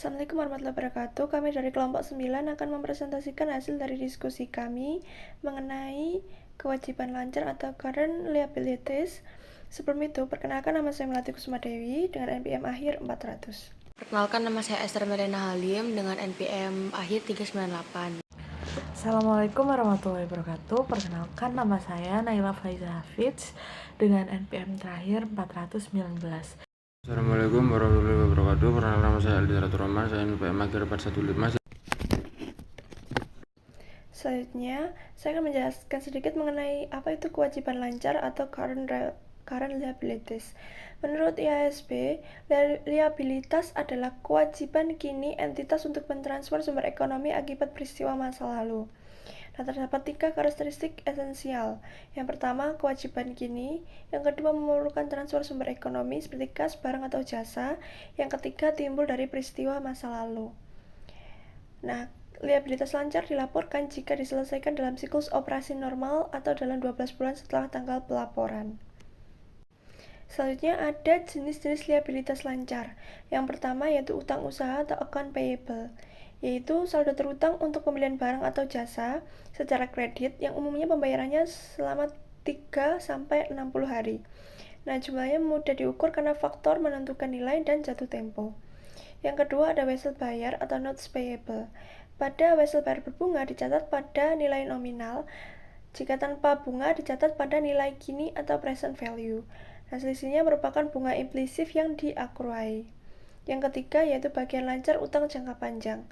Assalamualaikum warahmatullahi wabarakatuh. Kami dari kelompok 9 akan mempresentasikan hasil dari diskusi kami mengenai kewajiban lancar atau current liabilities. Sebelum itu, perkenalkan nama saya Melati Kusuma Dewi dengan NPM akhir 400. Perkenalkan, nama saya Esther Melena Halim dengan NPM akhir 398. Assalamualaikum warahmatullahi wabarakatuh. Perkenalkan, nama saya Naila Faiza Hafiz dengan NPM terakhir 419. Assalamualaikum warahmatullahi wabarakatuh. Perkenalkan, nama saya Aldi Ratu Rahman, saya NPM akhir 415. Selanjutnya, saya akan menjelaskan sedikit mengenai apa itu kewajiban lancar atau current liabilities. Menurut IASB, liabilitas adalah kewajiban kini entitas untuk mentransfer sumber ekonomi akibat peristiwa masa lalu. Nah, terdapat 3 karakteristik esensial. Yang pertama, kewajiban kini. Yang kedua, memerlukan transfer sumber ekonomi seperti kas, barang, atau jasa. Yang ketiga, timbul dari peristiwa masa lalu. Nah, liabilitas lancar dilaporkan jika diselesaikan dalam siklus operasi normal atau dalam 12 bulan setelah tanggal pelaporan. Selanjutnya ada jenis-jenis liabilitas lancar. Yang pertama yaitu utang usaha atau account payable, yaitu saldo terutang untuk pembelian barang atau jasa secara kredit yang umumnya pembayarannya selama 3-60 hari. Nah, jumlahnya mudah diukur karena faktor menentukan nilai dan jatuh tempo. Yang kedua ada wesel bayar atau notes payable. Pada wesel bayar berbunga dicatat pada nilai nominal, jika tanpa bunga dicatat pada nilai kini atau present value. Nah, selisihnya merupakan bunga implisif yang diakruai. Yang ketiga yaitu bagian lancar utang jangka panjang.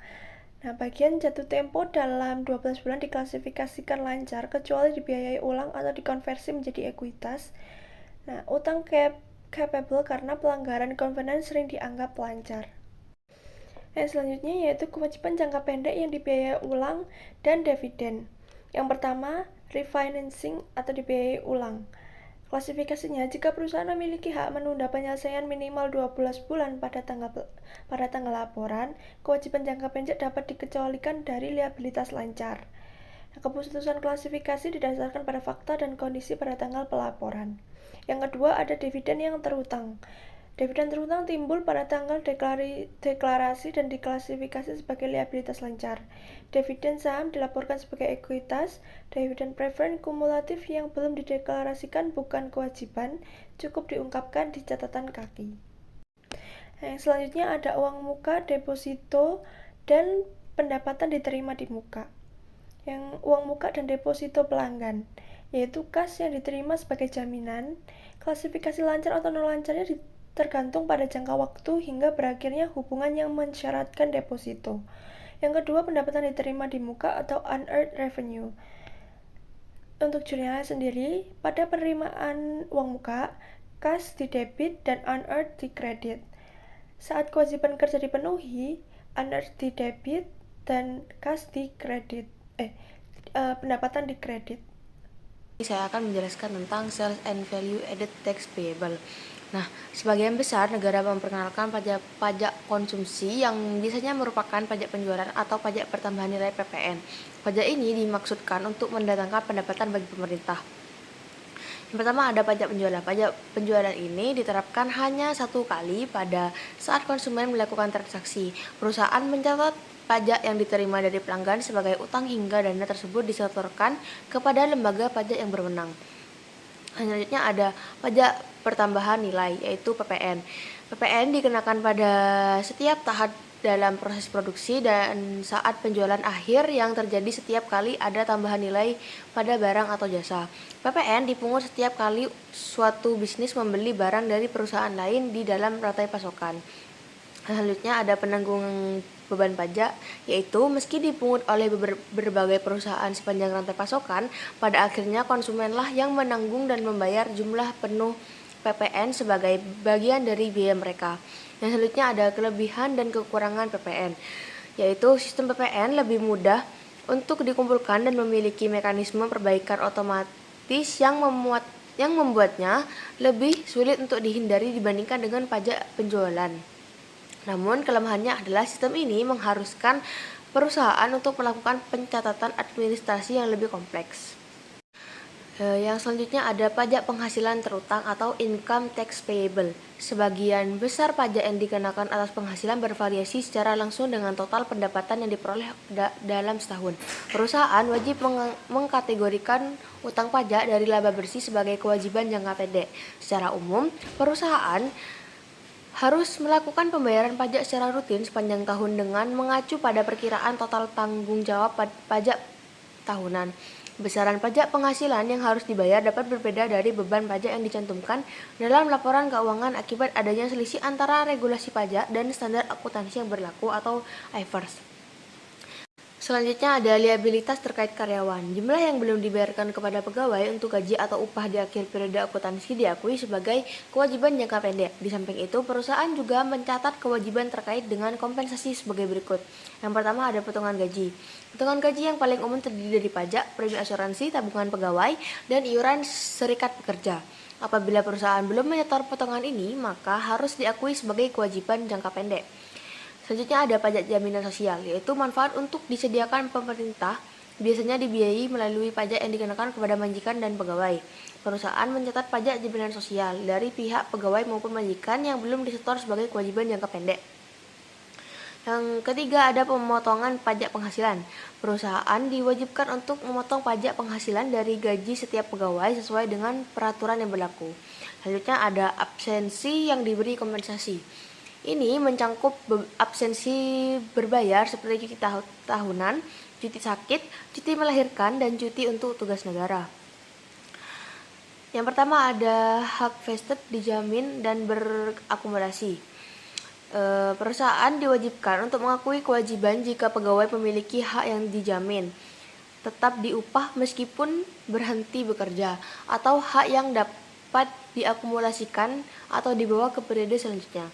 Nah, bagian jatuh tempo dalam 12 bulan diklasifikasikan lancar kecuali dibiayai ulang atau dikonversi menjadi ekuitas. Nah, utang capable karena pelanggaran covenant sering dianggap lancar. Selanjutnya yaitu kewajiban jangka pendek yang dibiayai ulang dan dividen. Yang pertama, refinancing atau dibiayai ulang. Klasifikasinya, jika perusahaan memiliki hak menunda penyelesaian minimal 12 bulan pada tanggal laporan, kewajiban jangka pendek dapat dikecualikan dari liabilitas lancar. Nah, keputusan klasifikasi didasarkan pada fakta dan kondisi pada tanggal pelaporan. Yang kedua, ada dividen yang terhutang. Dividen terhutang timbul pada tanggal deklarasi dan diklasifikasi sebagai liabilitas lancar. Dividen saham dilaporkan sebagai ekuitas. Dividen preferred kumulatif yang belum dideklarasikan bukan kewajiban, cukup diungkapkan di catatan kaki. Yang selanjutnya ada uang muka, deposito, dan pendapatan diterima di muka. Yang uang muka dan deposito pelanggan, yaitu kas yang diterima sebagai jaminan. Klasifikasi lancar atau non lancarnya tergantung pada jangka waktu hingga berakhirnya hubungan yang mensyaratkan deposito. Yang kedua, pendapatan diterima di muka atau unearned revenue. Untuk jurnalnya sendiri, pada penerimaan uang muka, kas di debit dan unearned di kredit. Saat kewajiban kerja dipenuhi, unearned di debit dan kas di kredit. Pendapatan di kredit. Saya akan menjelaskan tentang sales and value added tax payable. Nah, sebagian besar negara memperkenalkan pajak konsumsi yang biasanya merupakan pajak penjualan atau pajak pertambahan nilai PPN. Pajak ini dimaksudkan untuk mendatangkan pendapatan bagi pemerintah. Yang pertama ada pajak penjualan. Pajak penjualan ini diterapkan hanya satu kali pada saat konsumen melakukan transaksi. Perusahaan mencatat pajak yang diterima dari pelanggan sebagai utang hingga dana tersebut disetorkan kepada lembaga pajak yang berwenang. Selanjutnya ada pajak pertambahan nilai, yaitu PPN. PPN dikenakan pada setiap tahap dalam proses produksi dan saat penjualan akhir yang terjadi setiap kali ada tambahan nilai pada barang atau jasa. PPN dipungut setiap kali suatu bisnis membeli barang dari perusahaan lain di dalam rantai pasokan. Selanjutnya ada penanggung beban pajak, yaitu meski dipungut oleh berbagai perusahaan sepanjang rantai pasokan, pada akhirnya konsumenlah yang menanggung dan membayar jumlah penuh PPN sebagai bagian dari biaya mereka. Yang selanjutnya ada kelebihan dan kekurangan PPN, yaitu sistem PPN lebih mudah untuk dikumpulkan dan memiliki mekanisme perbaikan otomatis yang membuatnya lebih sulit untuk dihindari dibandingkan dengan pajak penjualan. Namun kelemahannya adalah sistem ini mengharuskan perusahaan untuk melakukan pencatatan administrasi yang lebih kompleks. Yang selanjutnya ada pajak penghasilan terutang atau income tax payable. Sebagian besar pajak yang dikenakan atas penghasilan bervariasi secara langsung dengan total pendapatan yang diperoleh dalam setahun. Perusahaan wajib mengkategorikan utang pajak dari laba bersih sebagai kewajiban jangka pendek. Secara umum, perusahaan harus melakukan pembayaran pajak secara rutin sepanjang tahun dengan mengacu pada perkiraan total tanggung jawab pajak tahunan. Besaran pajak penghasilan yang harus dibayar dapat berbeda dari beban pajak yang dicantumkan dalam laporan keuangan akibat adanya selisih antara regulasi pajak dan standar akuntansi yang berlaku atau IFRS. Selanjutnya ada liabilitas terkait karyawan. Jumlah yang belum dibayarkan kepada pegawai untuk gaji atau upah di akhir periode akuntansi diakui sebagai kewajiban jangka pendek. Di samping itu, perusahaan juga mencatat kewajiban terkait dengan kompensasi sebagai berikut. Yang pertama ada potongan gaji. Potongan gaji yang paling umum terdiri dari pajak, premi asuransi, tabungan pegawai, dan iuran serikat pekerja. Apabila perusahaan belum menyetor potongan ini, maka harus diakui sebagai kewajiban jangka pendek. Selanjutnya ada pajak jaminan sosial, yaitu manfaat untuk disediakan pemerintah, biasanya dibiayai melalui pajak yang dikenakan kepada majikan dan pegawai. Perusahaan mencatat pajak jaminan sosial dari pihak pegawai maupun majikan yang belum disetor sebagai kewajiban jangka pendek. Yang ketiga ada pemotongan pajak penghasilan. Perusahaan diwajibkan untuk memotong pajak penghasilan dari gaji setiap pegawai sesuai dengan peraturan yang berlaku. Selanjutnya ada absensi yang diberi kompensasi. Ini mencangkup absensi berbayar seperti cuti tahunan, cuti sakit, cuti melahirkan, dan cuti untuk tugas negara. Yang pertama ada hak vested dijamin dan berakumulasi. Perusahaan diwajibkan untuk mengakui kewajiban jika pegawai memiliki hak yang dijamin, tetap diupah meskipun berhenti bekerja, atau hak yang dapat diakumulasikan atau dibawa ke periode selanjutnya.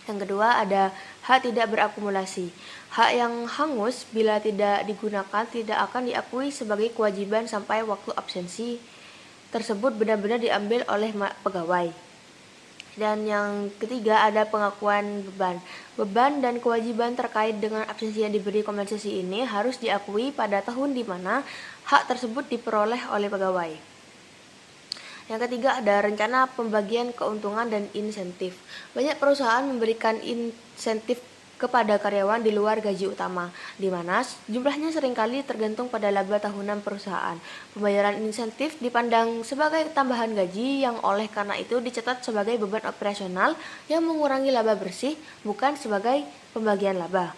Yang kedua ada hak tidak berakumulasi. Hak yang hangus bila tidak digunakan tidak akan diakui sebagai kewajiban sampai waktu absensi tersebut benar-benar diambil oleh pegawai. Dan yang ketiga ada pengakuan beban. Beban dan kewajiban terkait dengan absensi yang diberi kompensasi ini harus diakui pada tahun di mana hak tersebut diperoleh oleh pegawai. Yang ketiga ada rencana pembagian keuntungan dan insentif. Banyak perusahaan memberikan insentif kepada karyawan di luar gaji utama, di mana jumlahnya seringkali tergantung pada laba tahunan perusahaan. Pembayaran insentif dipandang sebagai tambahan gaji yang oleh karena itu dicatat sebagai beban operasional yang mengurangi laba bersih, bukan sebagai pembagian laba.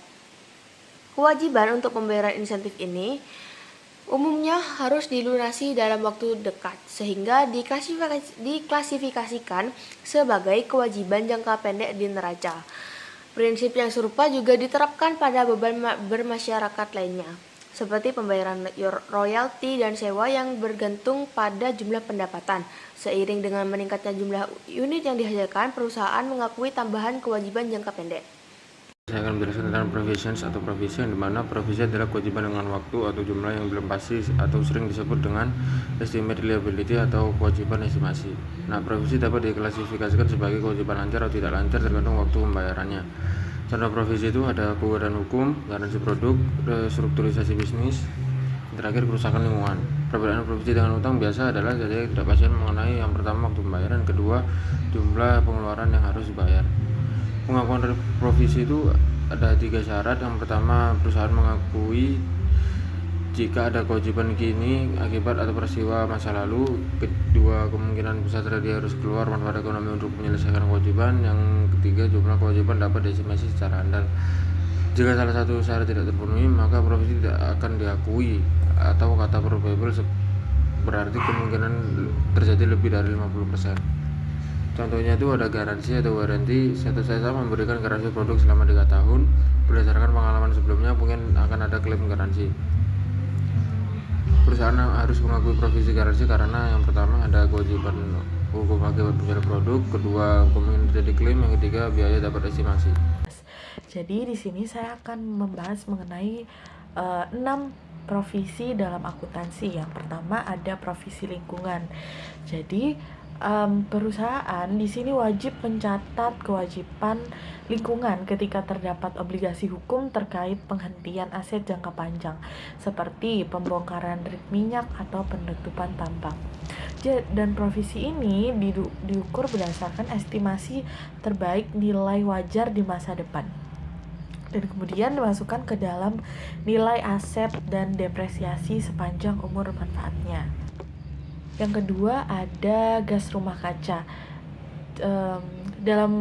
Kewajiban untuk pembayaran insentif ini umumnya harus dilunasi dalam waktu dekat, sehingga diklasifikasikan sebagai kewajiban jangka pendek di neraca. Prinsip yang serupa juga diterapkan pada beban bermasyarakat lainnya, seperti pembayaran royalti dan sewa yang bergantung pada jumlah pendapatan. Seiring dengan meningkatnya jumlah unit yang dihasilkan, perusahaan mengakui tambahan kewajiban jangka pendek. Saya akan menjelaskan tentang provisions atau provision, di mana provisi adalah kewajiban dengan waktu atau jumlah yang belum pasti atau sering disebut dengan estimate liability atau kewajiban estimasi. Nah, provisi dapat diklasifikasikan sebagai kewajiban lancar atau tidak lancar tergantung waktu pembayarannya. Contoh provisi itu ada kekuatan hukum, garansi produk, restrukturisasi bisnis, terakhir kerusakan lingkungan. Perbedaan provisi dengan utang biasa adalah jadi ketidakpastian mengenai yang pertama waktu pembayaran, kedua jumlah pengeluaran yang harus dibayar. Pengakuan provisi itu ada 3 syarat. Yang pertama, perusahaan mengakui jika ada kewajiban kini akibat atau peristiwa masa lalu. Kedua, kemungkinan besar terjadi harus keluar manfaat ekonomi untuk menyelesaikan kewajiban. Yang ketiga, jumlah kewajiban dapat diestimasi secara andal. Jika salah satu syarat tidak terpenuhi, maka provisi tidak akan diakui, atau kata probable berarti kemungkinan terjadi lebih dari 50%. Contohnya itu ada garansi atau warranty. Satu jasa memberikan garansi produk selama 3 tahun. Berdasarkan pengalaman sebelumnya, mungkin akan ada klaim garansi. Perusahaan harus mengakui provisi garansi karena yang pertama ada kewajiban hukum akibat penjualan produk, kedua kemungkinan terjadi klaim, yang ketiga biaya dapat estimasi. Jadi di sini saya akan membahas mengenai 6 provisi dalam akuntansi. Yang pertama ada provisi lingkungan. Jadi Perusahaan di sini wajib mencatat kewajiban lingkungan ketika terdapat obligasi hukum terkait penghentian aset jangka panjang, seperti pembongkaran rig minyak atau penutupan tambang. Dan provisi ini diukur berdasarkan estimasi terbaik nilai wajar di masa depan, dan kemudian dimasukkan ke dalam nilai aset dan depresiasi sepanjang umur manfaatnya. Yang kedua ada gas rumah kaca. Dalam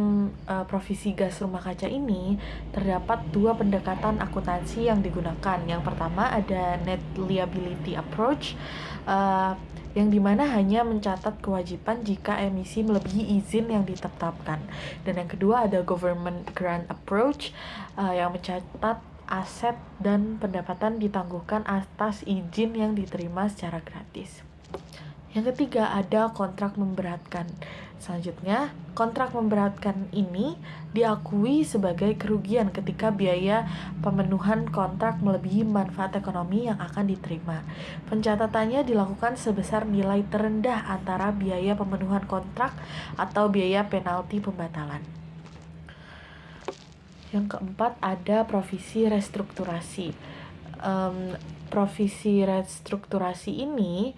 provisi gas rumah kaca ini terdapat dua pendekatan akuntansi yang digunakan. Yang pertama ada net liability approach, yang dimana hanya mencatat kewajiban jika emisi melebihi izin yang ditetapkan. Dan yang kedua ada government grant approach, yang mencatat aset dan pendapatan ditangguhkan atas izin yang diterima secara gratis. Yang ketiga ada kontrak memberatkan. Selanjutnya, kontrak memberatkan ini diakui sebagai kerugian ketika biaya pemenuhan kontrak melebihi manfaat ekonomi yang akan diterima. Pencatatannya dilakukan sebesar nilai terendah antara biaya pemenuhan kontrak atau biaya penalti pembatalan. Yang keempat ada provisi restrukturasi. Provisi restrukturasi ini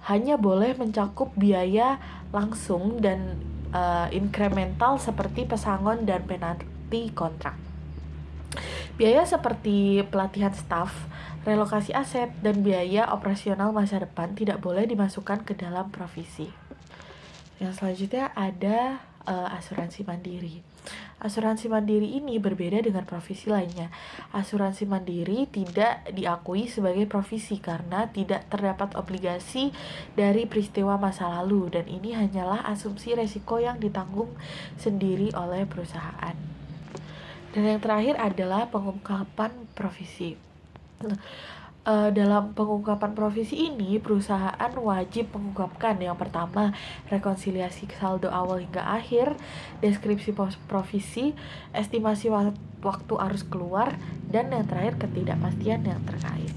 hanya boleh mencakup biaya langsung dan inkremental seperti pesangon dan penalti kontrak. Biaya seperti pelatihan staf, relokasi aset, dan biaya operasional masa depan tidak boleh dimasukkan ke dalam provisi. Yang selanjutnya ada asuransi mandiri. Asuransi mandiri ini berbeda dengan provisi lainnya. Asuransi mandiri tidak diakui sebagai provisi karena tidak terdapat obligasi dari peristiwa masa lalu, dan ini hanyalah asumsi resiko yang ditanggung sendiri oleh perusahaan. Dan yang terakhir adalah pengungkapan provisi. Dalam pengungkapan provisi ini, perusahaan wajib mengungkapkan yang pertama, rekonsiliasi saldo awal hingga akhir, deskripsi provisi, estimasi waktu arus keluar, dan yang terakhir ketidakpastian yang terkait.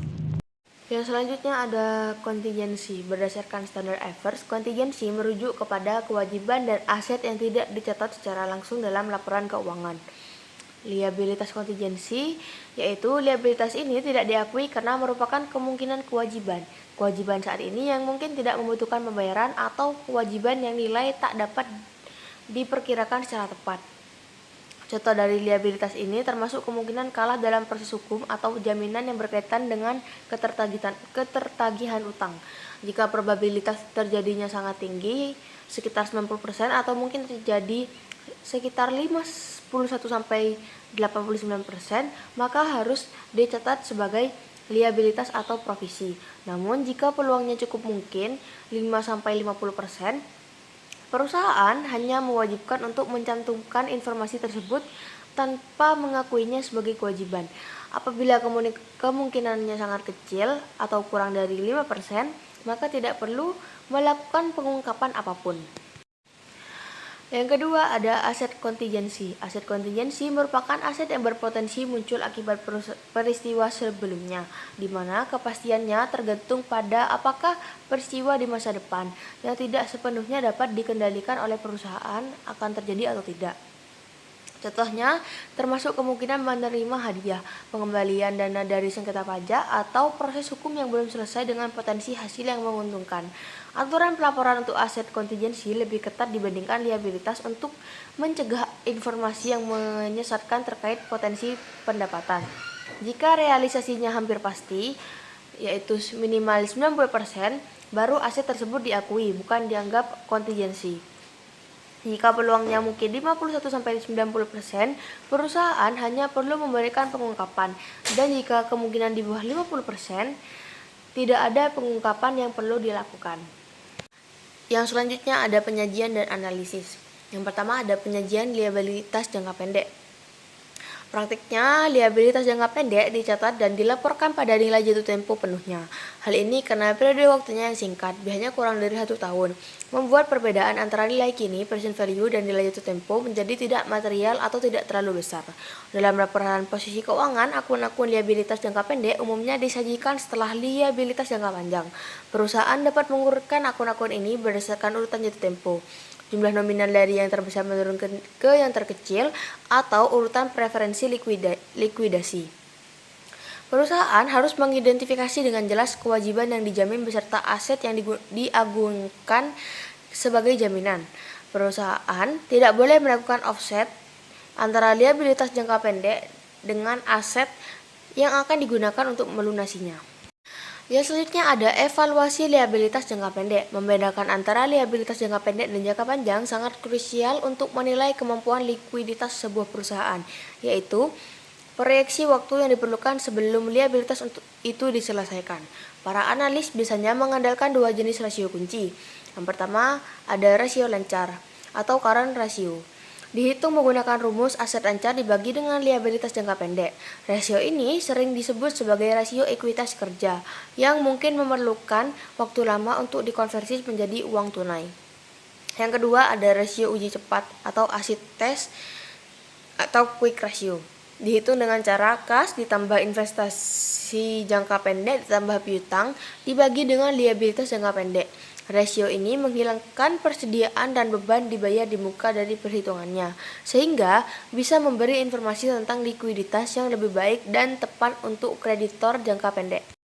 Yang selanjutnya ada kontingensi. Berdasarkan standar Evers, kontingensi merujuk kepada kewajiban dan aset yang tidak dicatat secara langsung dalam laporan keuangan. Liabilitas kontingensi, yaitu liabilitas ini tidak diakui karena merupakan kemungkinan kewajiban. Kewajiban saat ini yang mungkin tidak membutuhkan pembayaran atau kewajiban yang nilai tak dapat diperkirakan secara tepat. Contoh dari liabilitas ini termasuk kemungkinan kalah dalam proses hukum atau jaminan yang berkaitan dengan ketertagihan utang. Jika probabilitas terjadinya sangat tinggi, sekitar 90%, atau mungkin terjadi sekitar 51-89%, maka harus dicatat sebagai liabilitas atau provisi. Namun jika peluangnya cukup mungkin 5-50%, perusahaan hanya mewajibkan untuk mencantumkan informasi tersebut tanpa mengakuinya sebagai kewajiban. Apabila kemungkinannya sangat kecil atau kurang dari 5%, maka tidak perlu melakukan pengungkapan apapun. Yang kedua ada aset kontingensi. Aset kontingensi merupakan aset yang berpotensi muncul akibat peristiwa sebelumnya, di mana kepastiannya tergantung pada apakah peristiwa di masa depan yang tidak sepenuhnya dapat dikendalikan oleh perusahaan akan terjadi atau tidak. Contohnya termasuk kemungkinan menerima hadiah, pengembalian dana dari sengketa pajak, atau proses hukum yang belum selesai dengan potensi hasil yang menguntungkan. Aturan pelaporan untuk aset kontingensi lebih ketat dibandingkan liabilitas untuk mencegah informasi yang menyesatkan terkait potensi pendapatan. Jika realisasinya hampir pasti, yaitu minimal 90%, baru aset tersebut diakui, bukan dianggap kontingensi. Jika peluangnya mungkin 51-90%, perusahaan hanya perlu memberikan pengungkapan. Dan jika kemungkinan di bawah 50%, tidak ada pengungkapan yang perlu dilakukan. Yang selanjutnya ada penyajian dan analisis. Yang pertama ada penyajian liabilitas jangka pendek. Praktiknya, liabilitas jangka pendek dicatat dan dilaporkan pada nilai jatuh tempo penuhnya. Hal ini karena periode waktunya yang singkat, biasanya kurang dari 1 tahun, membuat perbedaan antara nilai kini, present value, dan nilai jatuh tempo menjadi tidak material atau tidak terlalu besar. Dalam laporan posisi keuangan, akun-akun liabilitas jangka pendek umumnya disajikan setelah liabilitas jangka panjang. Perusahaan dapat mengurutkan akun-akun ini berdasarkan urutan jatuh tempo, jumlah nominal dari yang terbesar menurun ke yang terkecil, atau urutan preferensi likuidasi. Perusahaan harus mengidentifikasi dengan jelas kewajiban yang dijamin beserta aset yang diagunkan sebagai jaminan. Perusahaan tidak boleh melakukan offset antara liabilitas jangka pendek dengan aset yang akan digunakan untuk melunasinya. Yang selanjutnya ada evaluasi liabilitas jangka pendek. Membedakan antara liabilitas jangka pendek dan jangka panjang sangat krusial untuk menilai kemampuan likuiditas sebuah perusahaan, yaitu proyeksi waktu yang diperlukan sebelum liabilitas itu diselesaikan. Para analis biasanya mengandalkan 2 jenis rasio kunci. Yang pertama ada rasio lancar atau current ratio. Dihitung menggunakan rumus aset lancar dibagi dengan liabilitas jangka pendek. Rasio ini sering disebut sebagai rasio ekuitas kerja, yang mungkin memerlukan waktu lama untuk dikonversi menjadi uang tunai. Yang kedua ada rasio uji cepat atau acid test atau quick ratio. Dihitung dengan cara kas ditambah investasi jangka pendek ditambah piutang dibagi dengan liabilitas jangka pendek. Rasio ini menghilangkan persediaan dan beban dibayar di muka dari perhitungannya, sehingga bisa memberi informasi tentang likuiditas yang lebih baik dan tepat untuk kreditor jangka pendek.